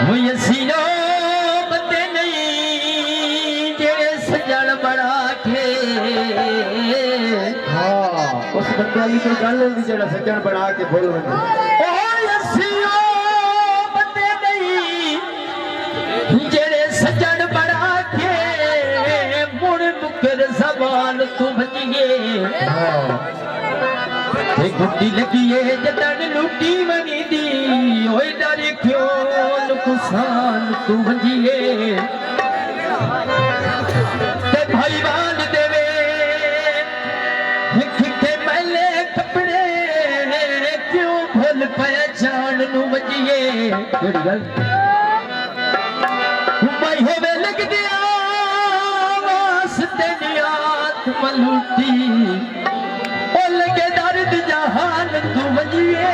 वो यसीनो बंदे नहीं जेड़े सजन बड़ा के हाँ उस बंदे की कोई गल नहीं जेड़ा सज्जन बना के बोल रहे ओ यसीनो बंदे नहीं जेड़े सजन बड़ा के मुड़ मुकर जबान तू बचिए गुड्डी लगी है जतन लुटी बनी दी ओए डर क्यों नुकसान तू बजिए ते भाईवान देवे खिखे मैले कपड़े क्यों भूल पहचान नु बजिए केड़ी गल भाई होवे लग दिया वास्ते नियात मलूटी लगे दर्द जहान तू बजिए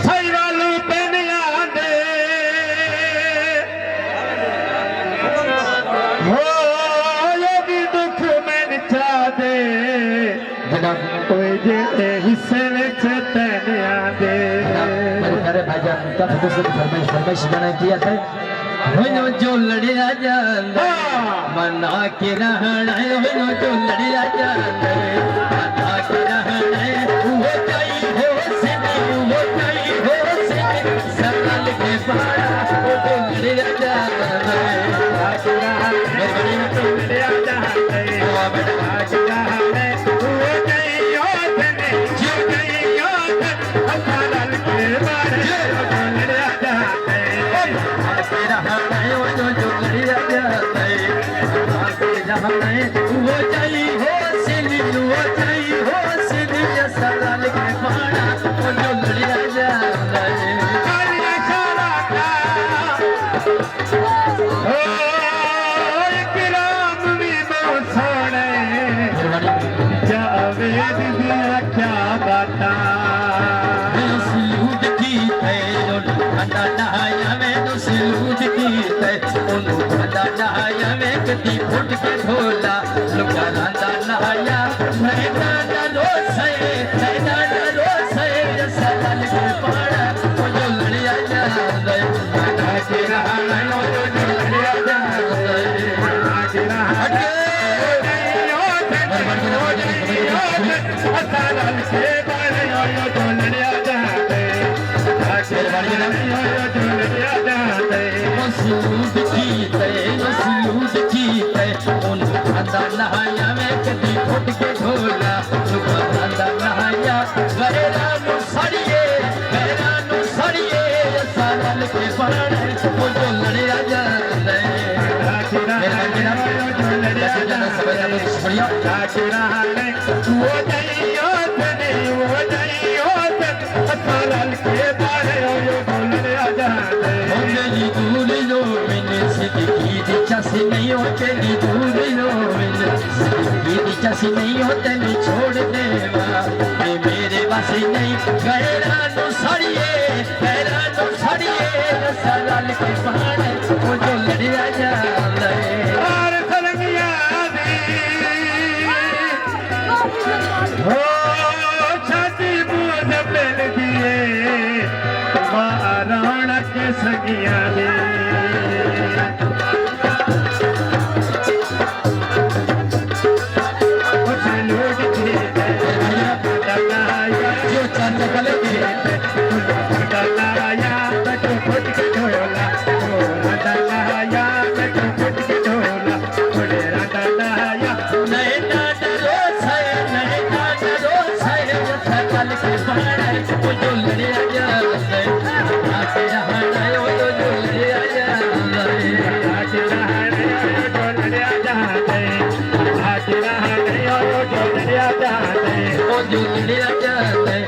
सही वालू पेनिया दे हो ये भी दुख मैंने चा दे कोई जे हिस्से में चेतनिया दे मेरे प्यारे भाईजान का फरमाइश बना किया था होनो जो लड़िया जांदे मना के रहना है होनो जो लड़िया जांदे मना के रहना है वो कई हो सिनी वो कई हो सिनी सरल के पारा वो जो लड़िया जांदे मना के रहना है जो लड़िया जांदे वो मना के रहना है वो कई हो सिनी जो कई हो सरल के पारा जो लड़िया जांदे तेरा है वो जो लड़िया जाता है आगे जहाँ है वो जाई हो सिली वो जाई हो सिली जैसा लाल के पाना वो जो लड़िया जाता है कालिया शाला का ओ इकराम भी बहुत सोने जावेद दिया क्या बता सलूट की है अंडा नहाया में तो सलूट की है उन्हों अंडा नहाया में कती फुट के ढोला लुका अंडा नहाया मैं दादा रोस है जैसा लाल के पाड़ा वो जो लड़िया जाता है मना के रहना वो जो लड़िया जाता है मना के रहना मसूद की उन अंदर नहाया में कदी फुट के ढोला अंदर नहाया गैरानू सड़िए साल के पड़े वो जो लड़िया जाता है नहीं होते नी दूर चसी नहीं होते नी छोड़ देवा मेरे बस नहीं गैरानू सड़िए साल के पहाड़ वो जो लड़िया जाता है हो छाती बूझ मिल दिए माराना के सगिया ने जो लड़िया जाता है